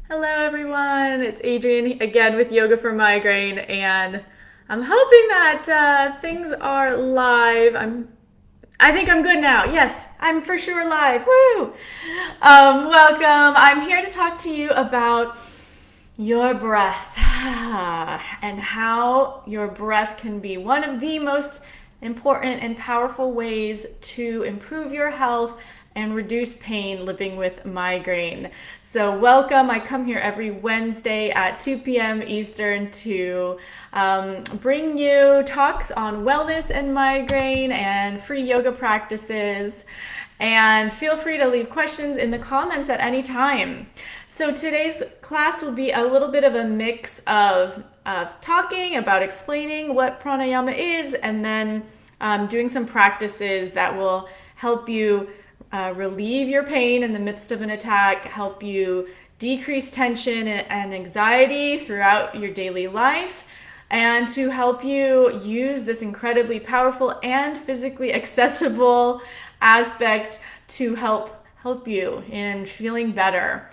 Hello, everyone. It's Adrienne again with Yoga for Migraine, and I'm hoping that things are live. I think I'm good now. Yes, I'm for sure live. Woo! Welcome. I'm here to talk to you about your breath and how your breath can be one of the most important and powerful ways to improve your health and reduce pain living with migraine. So, welcome. I come here every Wednesday at 2 p.m. Eastern to bring you talks on wellness and migraine and free yoga practices. And feel free to leave questions in the comments at any time. So today's class will be a little bit of a mix of talking about explaining what pranayama is, and then doing some practices that will help you relieve your pain in the midst of an attack, help you decrease tension and anxiety throughout your daily life, and to help you use this incredibly powerful and physically accessible aspect to help you in feeling better.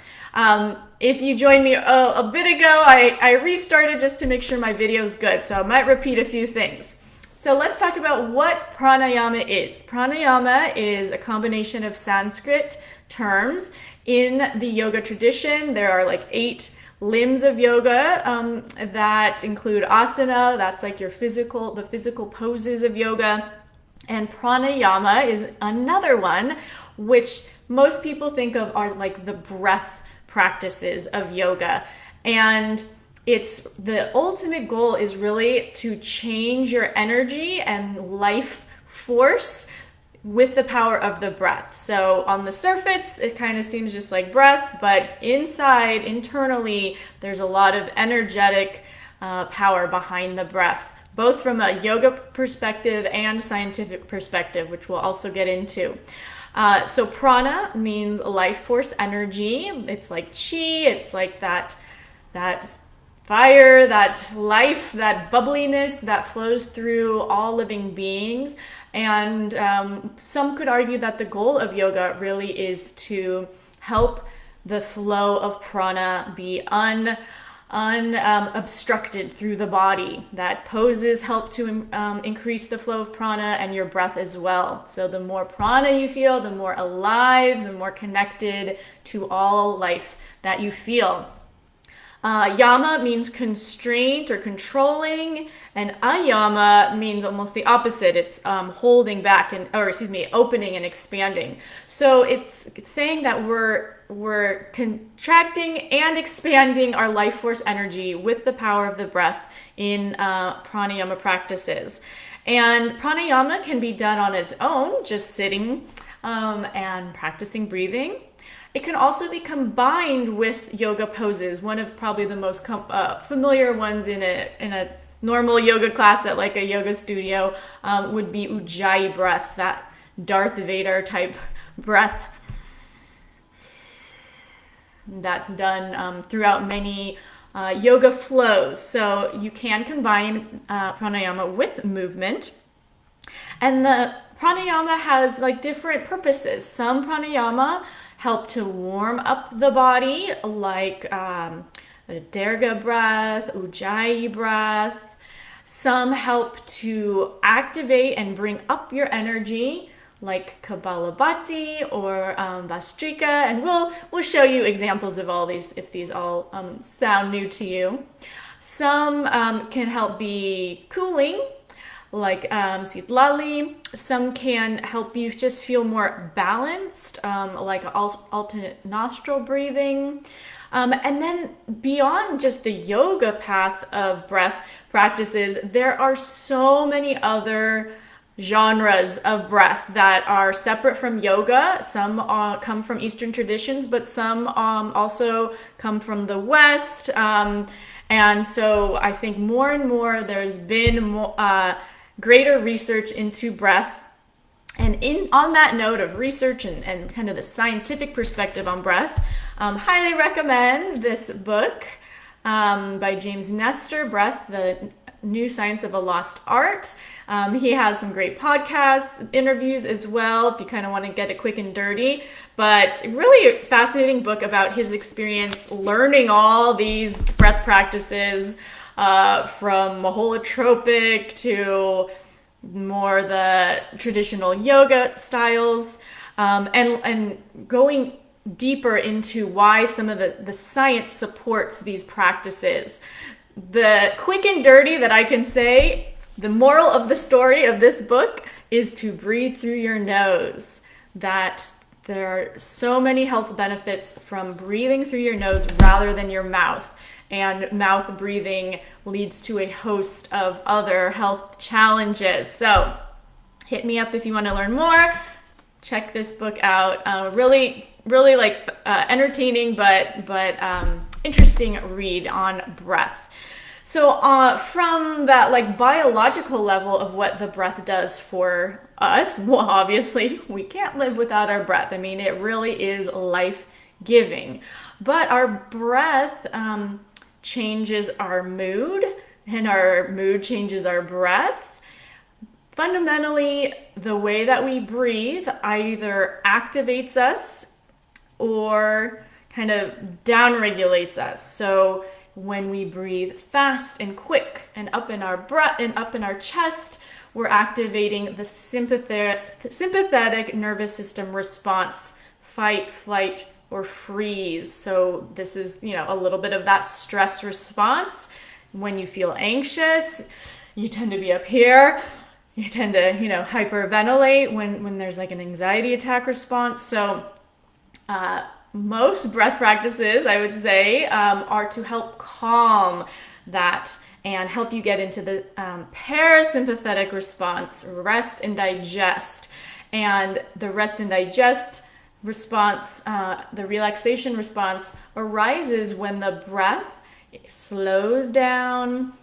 If you joined me a bit ago, I restarted just to make sure my video is good, so I might repeat a few things. So let's talk about what pranayama is. Pranayama is a combination of Sanskrit terms. In the yoga tradition, there are like 8 limbs of yoga that include asana, that's like the physical poses of yoga. And pranayama is another one, which most people think of are like the breath practices of yoga. And it's the ultimate goal is really to change your energy and life force with the power of the breath. So on the surface, it kind of seems just like breath, but internally, there's a lot of energetic power behind the breath, both from a yoga perspective and scientific perspective, which we'll also get into. So prana means life force energy. It's like chi. It's like that fire, that life, that bubbliness that flows through all living beings. And some could argue that the goal of yoga really is to help the flow of prana be unobstructed through the body. That poses help to increase the flow of prana and your breath as well. So the more prana you feel, the more alive, the more connected to all life that you feel. Yama means constraint or controlling, and ayama means almost the opposite. It's holding back opening and expanding. So it's saying that we're contracting and expanding our life force energy with the power of the breath in pranayama practices. And pranayama can be done on its own, just sitting and practicing breathing. It can also be combined with yoga poses. One of probably the most familiar ones in a normal yoga class at like a yoga studio would be Ujjayi breath, that Darth Vader type breath that's done throughout many yoga flows. So you can combine pranayama with movement. And the pranayama has like different purposes. Some pranayama help to warm up the body, like Dirga breath, Ujjayi breath. Some help to activate and bring up your energy, like Kapalabhati or Vastrika, and we'll show you examples of all these if these all sound new to you. Some can help be cooling, like Sitlali. Some can help you just feel more balanced, like alternate nostril breathing. And then beyond just the yoga path of breath practices, there are so many other genres of breath that are separate from yoga. Some come from Eastern traditions, but some also come from the West. And so I think more and more there's been greater research into breath. And on that note of research and kind of the scientific perspective on breath, highly recommend this book by James Nestor, Breath, the New Science of a Lost Art. He has some great podcasts, interviews as well, if you kind of want to get it quick and dirty. But really fascinating book about his experience learning all these breath practices, from holotropic to more the traditional yoga styles, and going deeper into why some of the science supports these practices. The quick and dirty that I can say, the moral of the story of this book is to breathe through your nose. That there are so many health benefits from breathing through your nose rather than your mouth. And mouth breathing leads to a host of other health challenges. So hit me up if you want to learn more. Check this book out. Really like entertaining but interesting read on breath. So from that like biological level of what the breath does for us, well, obviously we can't live without our breath. I mean, it really is life-giving. But our breath changes our mood, and our mood changes our breath. Fundamentally, the way that we breathe either activates us or kind of downregulates us. So when we breathe fast and quick and up in our breath and up in our chest, we're activating the sympathetic nervous system response, fight, flight, or freeze. So this is, a little bit of that stress response. When you feel anxious, you tend to be up here. You tend to, hyperventilate when there's like an anxiety attack response. So most breath practices, I would say, are to help calm that and help you get into the parasympathetic response, rest and digest. And the rest and digest response, the relaxation response, arises when the breath slows down,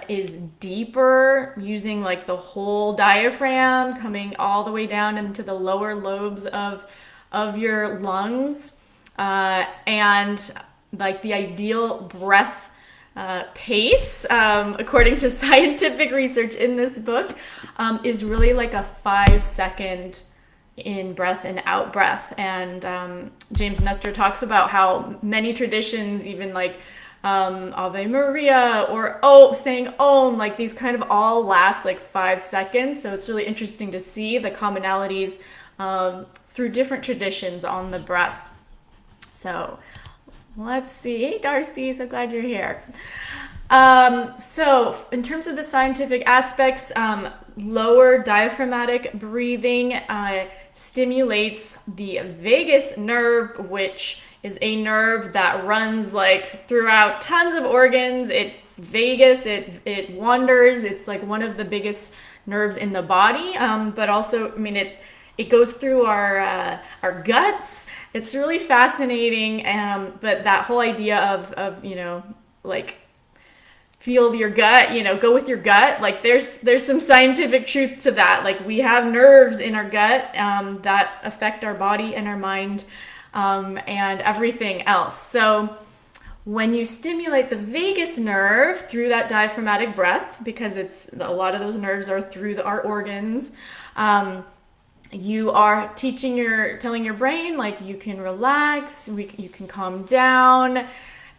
is deeper, using like the whole diaphragm, coming all the way down into the lower lobes of your lungs, and like the ideal breath pace, according to scientific research in this book, is really like a 5-second in breath and out breath. And James Nestor talks about how many traditions, even like Ave Maria or saying Om, like these kind of all last like 5 seconds. So it's really interesting to see the commonalities through different traditions on the breath. So let's see. Hey, Darcy, so glad you're here. So in terms of the scientific aspects, lower diaphragmatic breathing stimulates the vagus nerve, which is a nerve that runs like throughout tons of organs. It's vagus, it wanders. It's like one of the biggest nerves in the body, but also, it goes through our guts. It's really fascinating, but that whole idea of like feel your gut, go with your gut. Like there's some scientific truth to that. Like we have nerves in our gut that affect our body and our mind, and everything else. So when you stimulate the vagus nerve through that diaphragmatic breath, because a lot of those nerves are through our organs, you are telling your brain, like, you can relax, you can calm down.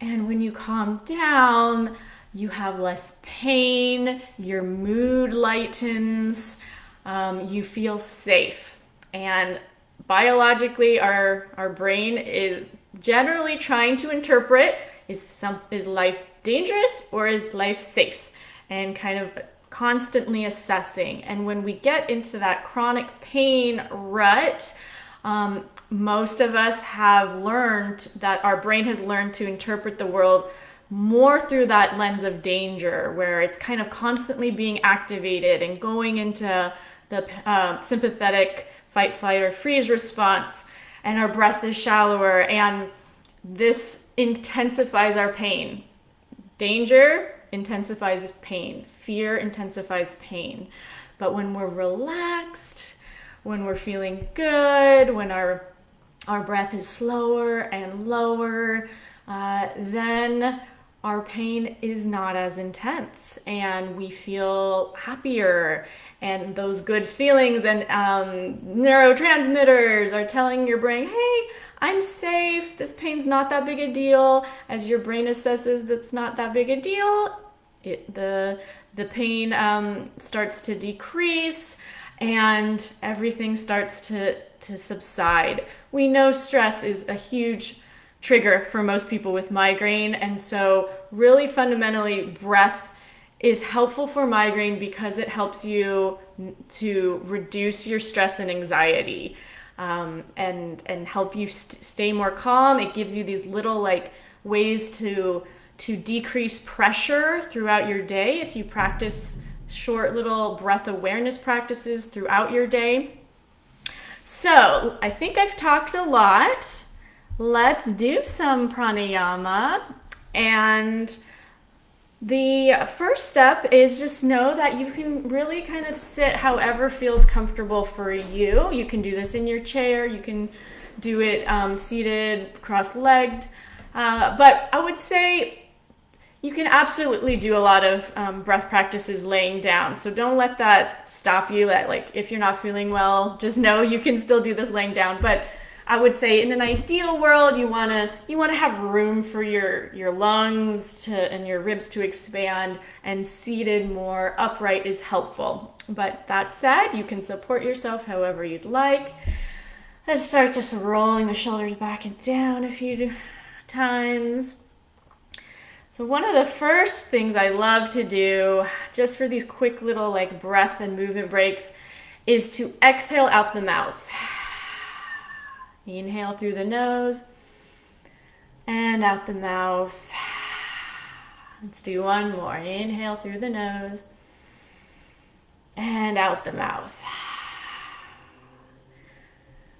And when you calm down, you have less pain, your mood lightens, you feel safe. And biologically, our brain is generally trying to interpret, is life dangerous or is life safe? And kind of constantly assessing. And when we get into that chronic pain rut, most of us have learned that our brain has learned to interpret the world more through that lens of danger, where it's kind of constantly being activated and going into the sympathetic fight, flight, or freeze response, and our breath is shallower, and this intensifies our pain. Danger intensifies pain. Fear intensifies pain. But when we're relaxed, when we're feeling good, when our breath is slower and lower, then our pain is not as intense and we feel happier, and those good feelings and neurotransmitters are telling your brain, hey, I'm safe, this pain's not that big a deal. As your brain assesses that's not that big a deal, the pain starts to decrease and everything starts to subside. We know stress is a huge trigger for most people with migraine, and so really fundamentally breath is helpful for migraine because it helps you to reduce your stress and anxiety, and help you stay more calm. It gives you these little like ways to decrease pressure throughout your day if you practice short little breath awareness practices throughout your day. So I think I've talked a lot. Let's do some pranayama. And the first step is just know that you can really kind of sit however feels comfortable for you. You can do this in your chair. You can do it seated, cross-legged. But I would say you can absolutely do a lot of breath practices laying down. So don't let that stop you. That, like, if you're not feeling well, just know you can still do this laying down. But I would say in an ideal world, you wanna have room for your lungs and your ribs to expand, and seated, more upright is helpful. But that said, you can support yourself however you'd like. Let's start just rolling the shoulders back and down a few times. So one of the first things I love to do, just for these quick little like breath and movement breaks, is to exhale out the mouth. Inhale through the nose and out the mouth. Let's do one more. Inhale through the nose and out the mouth.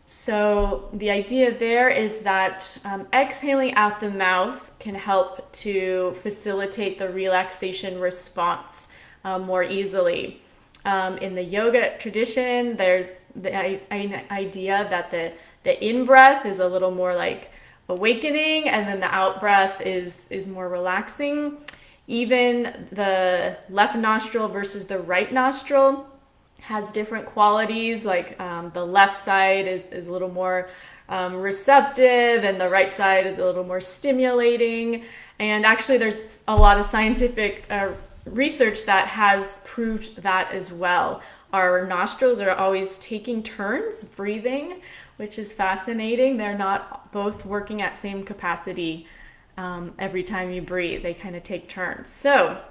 So the idea there is that exhaling out the mouth can help to facilitate the relaxation response more easily. In the yoga tradition, there's the idea that the in-breath is a little more like awakening, and then the out-breath is more relaxing. Even the left nostril versus the right nostril has different qualities. Like the left side is a little more receptive, and the right side is a little more stimulating. And actually, there's a lot of scientific research that has proved that as well. Our nostrils are always taking turns breathing, which is fascinating. They're not both working at same capacity every time you breathe. They kind of take turns. So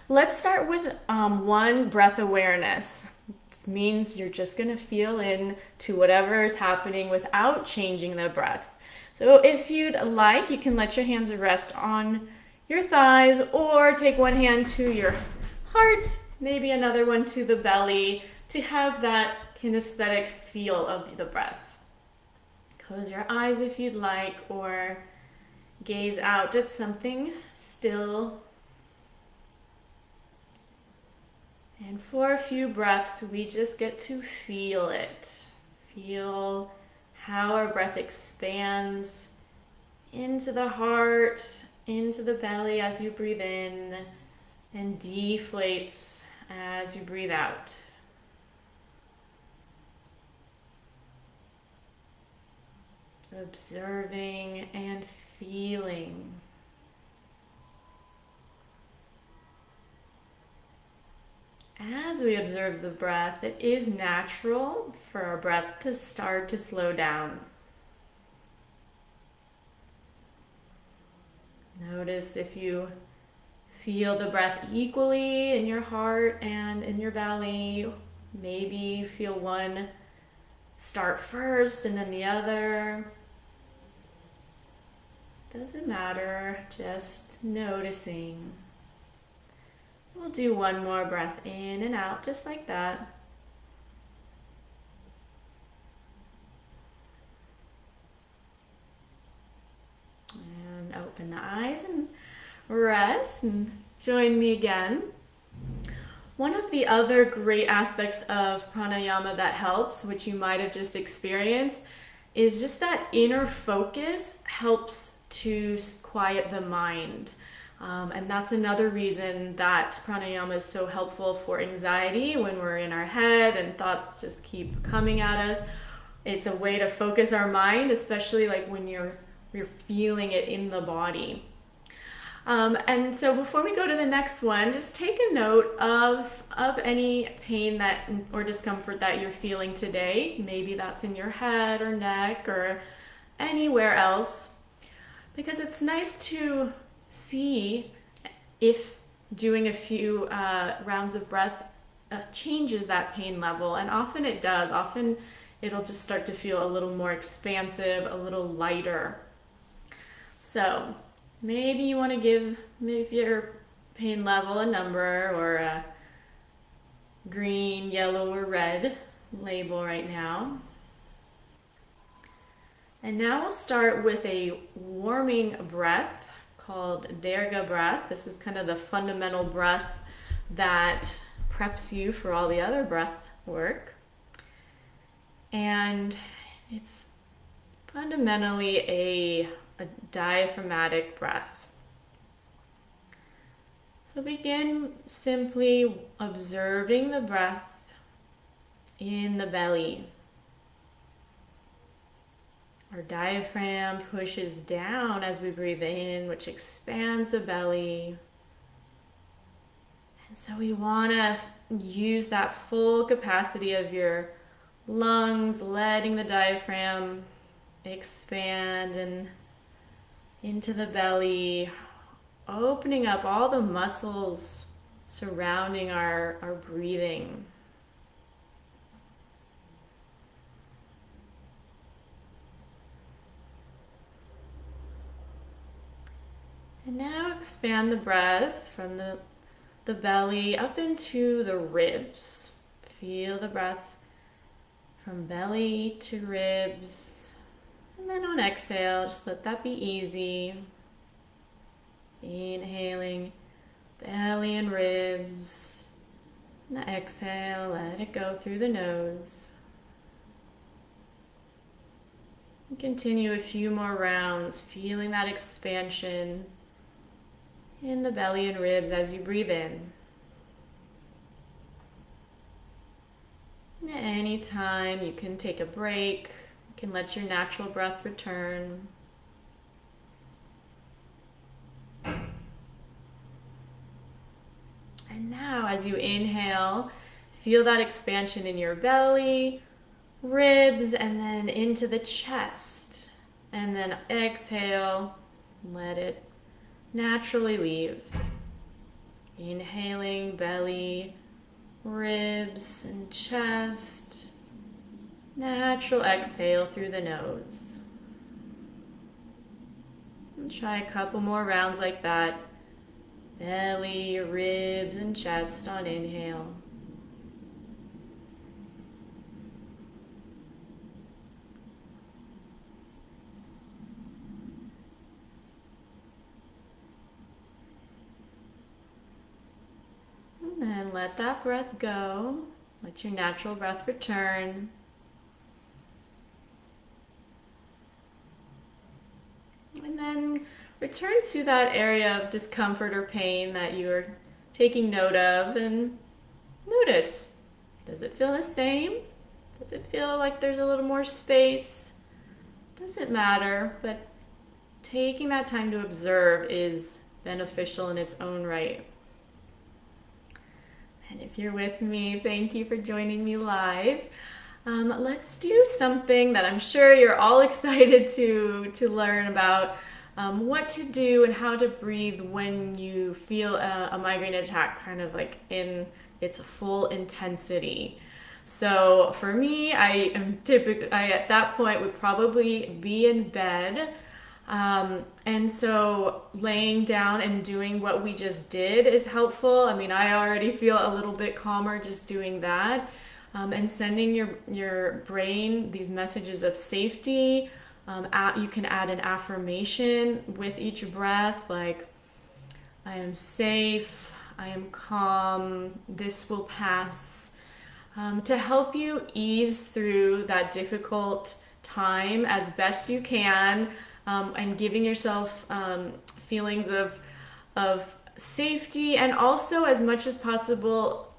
let's start with one breath awareness. This means you're just going to feel in to whatever is happening without changing the breath. So if you'd like, you can let your hands rest on your thighs, or take one hand to your heart, maybe another one to the belly, to have that kinesthetic feel of the breath. Close your eyes if you'd like, or gaze out at something still. And for a few breaths, we just get to feel it. Feel how our breath expands into the heart, into the belly as you breathe in, and deflates as you breathe out. Observing and feeling. As we observe the breath, it is natural for our breath to start to slow down. Notice if you feel the breath equally in your heart and in your belly. Maybe feel one start first and then the other. Doesn't matter, just noticing. We'll do one more breath in and out, just like that. And open the eyes and rest and join me again. One of the other great aspects of pranayama that helps, which you might have just experienced, is just that inner focus helps to quiet the mind. And that's another reason that pranayama is so helpful for anxiety when we're in our head and thoughts just keep coming at us. It's a way to focus our mind, especially like when you're feeling it in the body. And so before we go to the next one, just take a note of any pain that or discomfort that you're feeling today. Maybe that's in your head or neck or anywhere else, because it's nice to see if doing a few rounds of breath changes that pain level. And often it does. Often it'll just start to feel a little more expansive, a little lighter. So maybe you want to give your pain level a number or a green, yellow, or red label right now. And now we'll start with a warming breath called Dirga breath. This is kind of the fundamental breath that preps you for all the other breath work. And it's fundamentally a diaphragmatic breath. So begin simply observing the breath in the belly. Our diaphragm pushes down as we breathe in, which expands the belly. And so we want to use that full capacity of your lungs, letting the diaphragm expand and into the belly, opening up all the muscles surrounding our breathing. And now expand the breath from the belly up into the ribs. Feel the breath from belly to ribs. And then on exhale, just let that be easy. Inhaling, belly and ribs. And exhale, let it go through the nose. And continue a few more rounds, feeling that expansion in the belly and ribs as you breathe in. At any time, you can take a break. You can let your natural breath return. And now, as you inhale, feel that expansion in your belly, ribs, and then into the chest. And then exhale, let it naturally leave. Inhaling, belly, ribs, and chest. Natural exhale through the nose. And try a couple more rounds like that. Belly, ribs, and chest on inhale. And then let that breath go. Let your natural breath return. And then return to that area of discomfort or pain that you are taking note of and notice. Does it feel the same? Does it feel like there's a little more space? Doesn't matter, but taking that time to observe is beneficial in its own right. And if you're with me, thank you for joining me live. Let's do something that I'm sure you're all excited to learn about, what to do and how to breathe when you feel a migraine attack kind of like in its full intensity. So for me, I at that point would probably be in bed. And so laying down and doing what we just did is helpful. I mean, I already feel a little bit calmer just doing that. And sending your brain these messages of safety. You can add an affirmation with each breath, like, I am safe, I am calm, this will pass, to help you ease through that difficult time as best you can, and giving yourself feelings of of safety and also, as much as possible,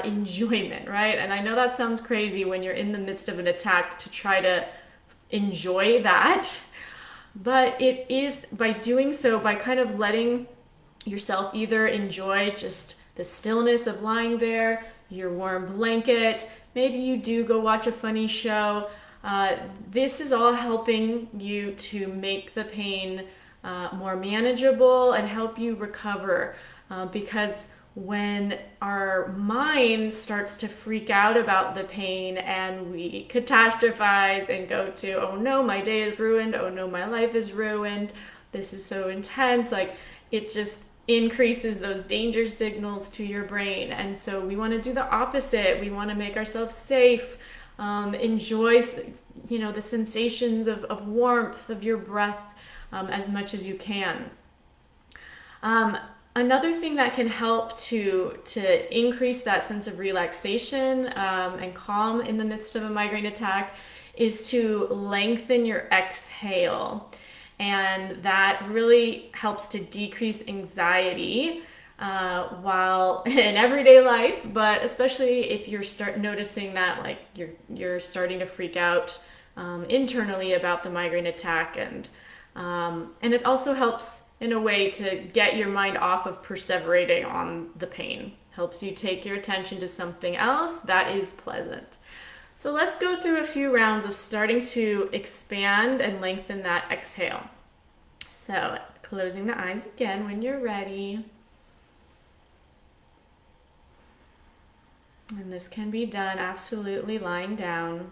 enjoyment, right? And I know that sounds crazy when you're in the midst of an attack to try to enjoy that, but it is by doing so, by kind of letting yourself either enjoy just the stillness of lying there, your warm blanket, maybe you do go watch a funny show. This is all helping you to make the pain more manageable and help you recover, because when our mind starts to freak out about the pain and we catastrophize and go to, oh no, my day is ruined, oh no, my life is ruined, this is so intense, like it just increases those danger signals to your brain. And so we want to do the opposite. We want to make ourselves safe, enjoy the sensations of warmth of your breath as much as you can. Another thing that can help to increase that sense of relaxation and calm in the midst of a migraine attack is to lengthen your exhale. And that really helps to decrease anxiety while in everyday life, but especially if you're noticing that like you're starting to freak out internally about the migraine attack, and it also helps in a way to get your mind off of perseverating on the pain. Helps you take your attention to something else that is pleasant. So let's go through a few rounds of starting to expand and lengthen that exhale. So closing the eyes again when you're ready. And this can be done absolutely lying down.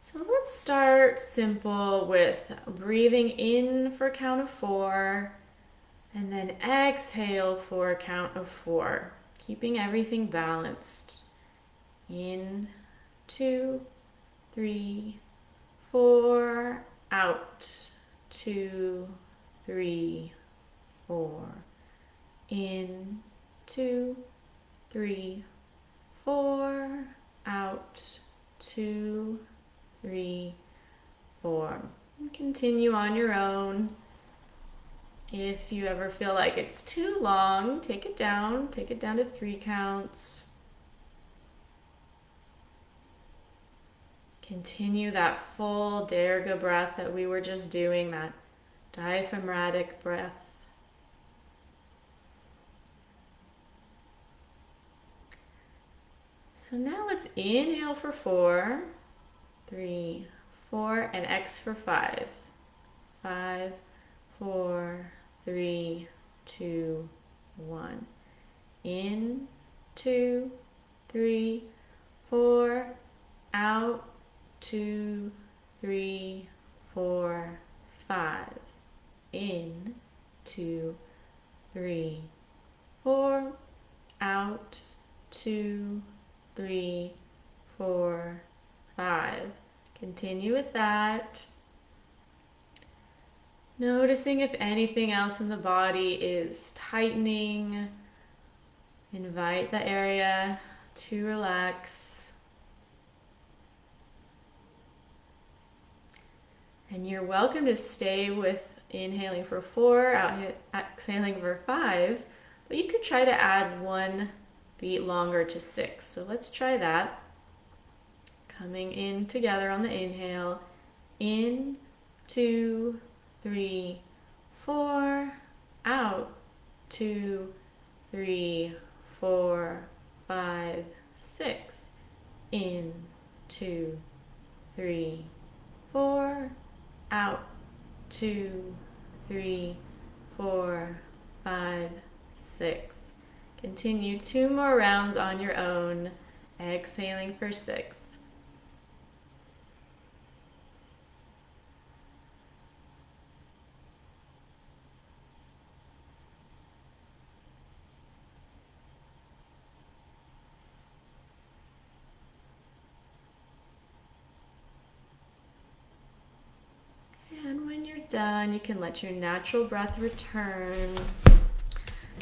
So let's start simple with breathing in for a count of 4 and then exhale for a count of 4, keeping everything balanced. In, 2, 3, 4, out, 2, 3, 4, in, 2, 3, 4, out, 2, 3, 4. And continue on your own. If you ever feel like it's too long, take it down to 3 counts. Continue that full Dirga breath that we were just doing, that diaphragmatic breath. So now let's inhale for 4, 3, 4, and X for 5. 5, 4, 3, 2, 1. In, 2, 3, 4, out, 2, 3, 4, 5. In, 2, 3, 4, out, 2, 3, 4, 5. Continue with that. Noticing if anything else in the body is tightening. Invite the area to relax. And you're welcome to stay with inhaling for 4, exhaling for 5, but you could try to add 1 beat longer to 6. So let's try that. Coming in together on the inhale. In, 2, 3, 4, out, 2, 3, 4, 5, 6. In, 2, 3, 4, out, 2, 3, 4, 5, 6. Continue 2 more rounds on your own, exhaling for 6. And when you're done, you can let your natural breath return.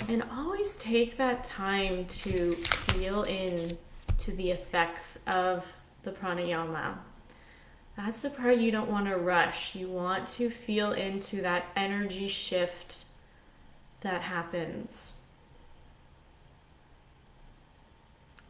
And always take that time to feel in to the effects of the pranayama. That's the part you don't want to rush. You want to feel into that energy shift that happens.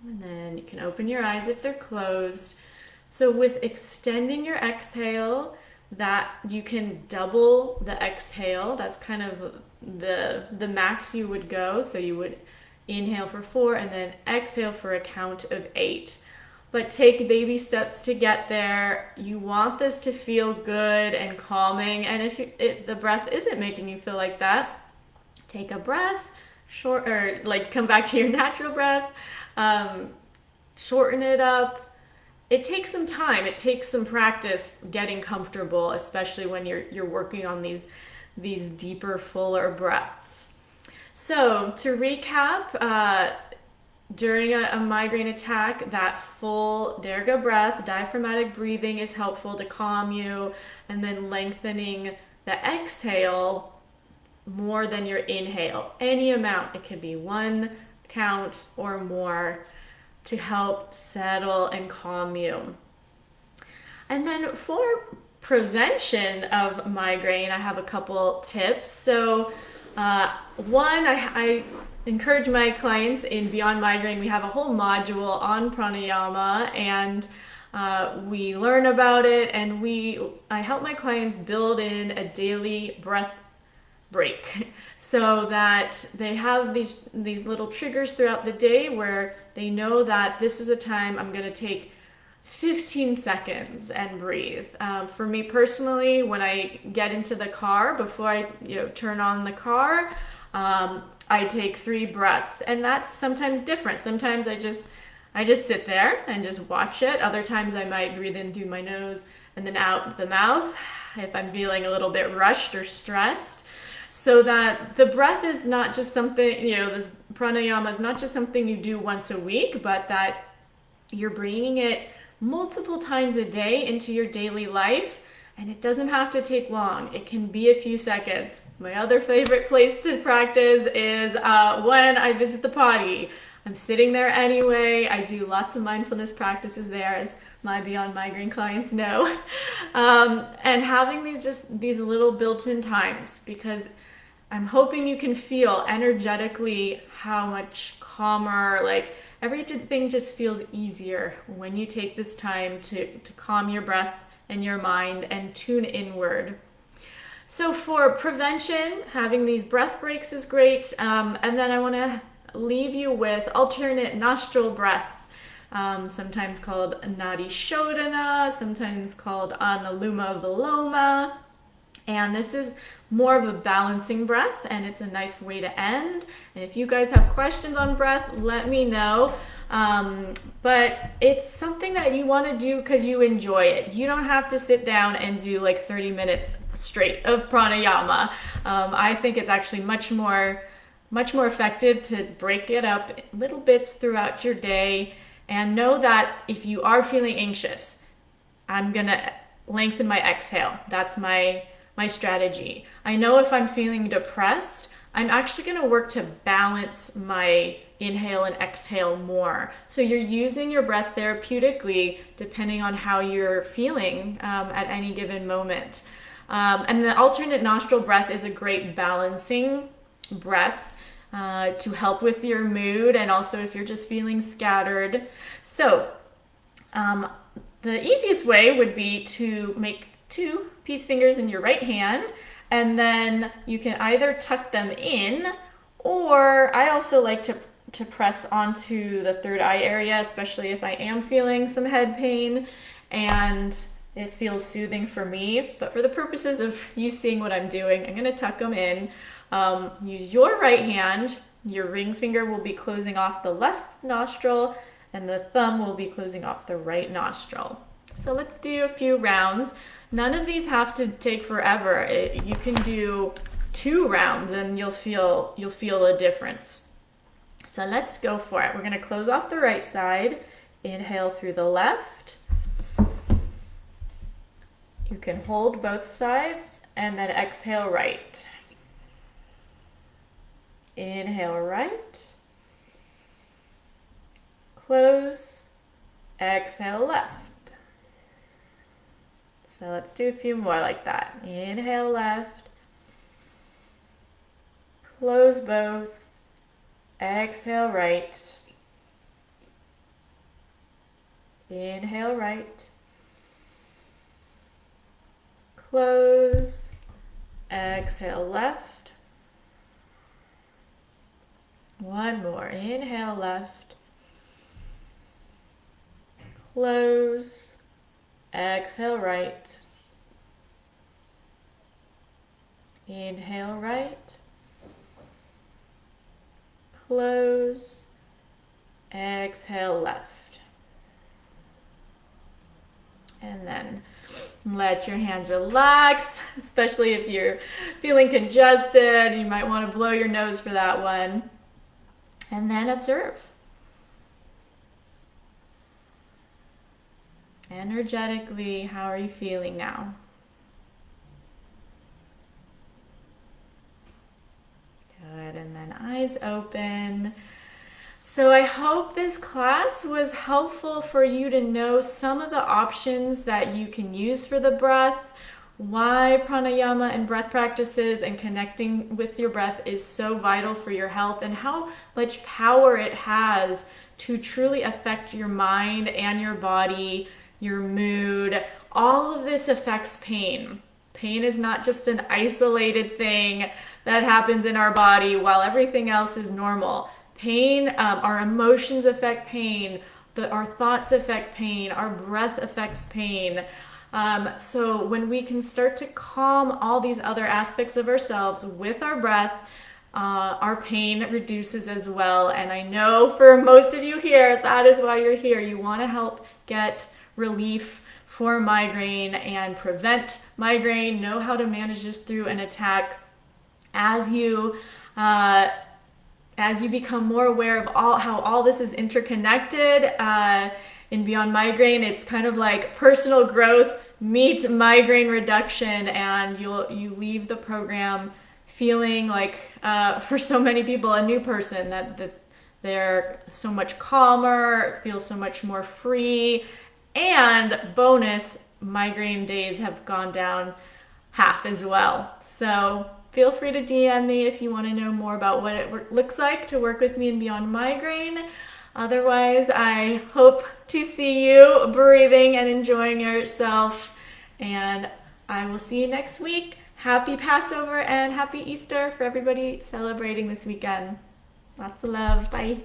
And then you can open your eyes if they're closed. So with extending your exhale, that you can double the exhale. That's kind of the max you would go. So you would inhale for 4 and then exhale for a count of 8. But take baby steps to get there. You want this to feel good and calming. And if the breath isn't making you feel like that, take a breath, short or like come back to your natural breath, shorten it up. It takes some time. It takes some practice getting comfortable, especially when you're working on these deeper, fuller breaths. So to recap, during a migraine attack, that full Dirga breath, diaphragmatic breathing is helpful to calm you, and then lengthening the exhale more than your inhale. Any amount, it could be 1 count or more to help settle and calm you. And then for prevention of migraine, I have a couple tips. So one, I encourage my clients in Beyond Migraine, we have a whole module on pranayama, and we learn about it, and I help my clients build in a daily breath break so that they have these little triggers throughout the day where they know that this is a time I'm going to take 15 seconds and breathe. For me personally, when I get into the car, before I turn on the car, I take 3 breaths, and that's sometimes different. Sometimes I just sit there and just watch it. Other times I might breathe in through my nose and then out the mouth if I'm feeling a little bit rushed or stressed. So that the breath is not just something, this pranayama is not just something you do once a week, but that you're bringing it multiple times a day into your daily life. And it doesn't have to take long. It can be a few seconds. My other favorite place to practice is when I visit the potty. I'm sitting there anyway. I do lots of mindfulness practices there, as my Beyond Migraine clients know. And having these little built-in times, because I'm hoping you can feel energetically how much calmer, like everything just feels easier when you take this time to calm your breath and your mind and tune inward. So for prevention, having these breath breaks is great. And then I want to leave you with alternate nostril breath, sometimes called Nadi Shodhana, sometimes called Anuloma Viloma. And this is more of a balancing breath, and it's a nice way to end. And if you guys have questions on breath, let me know. But it's something that you want to do because you enjoy it. You don't have to sit down and do like 30 minutes straight of pranayama. I think it's actually much more effective to break it up in little bits throughout your day, and know that if you are feeling anxious, I'm gonna lengthen my exhale. That's my strategy. I know if I'm feeling depressed, I'm actually going to work to balance my inhale and exhale more. So you're using your breath therapeutically depending on how you're feeling at any given moment. And the alternate nostril breath is a great balancing breath to help with your mood, and also if you're just feeling scattered. So the easiest way would be to make 2 peace fingers in your right hand, and then you can either tuck them in, or I also like to press onto the third eye area, especially if I am feeling some head pain and it feels soothing for me. But for the purposes of you seeing what I'm doing, I'm going to tuck them in. Use your right hand. Your ring finger will be closing off the left nostril, and the thumb will be closing off the right nostril. So let's do a few rounds. None of these have to take forever. You can do 2 rounds and you'll feel a difference. So let's go for it. We're going to close off the right side. Inhale through the left. You can hold both sides and then exhale right. Inhale right. Close. Exhale left. So let's do a few more like that. Inhale left. Close both. Exhale right. Inhale right. Close. Exhale left. One more. Inhale left. Close. Exhale right. Inhale right. Close. Exhale left. And then let your hands relax, especially if you're feeling congested. You might want to blow your nose for that one. And then observe. Energetically, how are you feeling now? Good, and then eyes open. So I hope this class was helpful for you to know some of the options that you can use for the breath, why pranayama and breath practices and connecting with your breath is so vital for your health, and how much power it has to truly affect your mind and your body, your mood. All of this affects pain. Pain is not just an isolated thing that happens in our body while everything else is normal. Pain, our emotions affect pain, our thoughts affect pain, our breath affects pain. So when we can start to calm all these other aspects of ourselves with our breath, our pain reduces as well. And I know for most of you here, that is why you're here. You want to help get relief for migraine and prevent migraine, know how to manage this through an attack. As you become more aware of how all this is interconnected in Beyond Migraine, it's kind of like personal growth meets migraine reduction, and you leave the program feeling like, for so many people, a new person, that they're so much calmer, feel so much more free, and bonus, migraine days have gone down half as well. So feel free to DM me if you want to know more about what it looks like to work with me in Beyond Migraine. Otherwise, I hope to see you breathing and enjoying yourself. And I will see you next week. Happy Passover and happy Easter for everybody celebrating this weekend. Lots of love. Bye.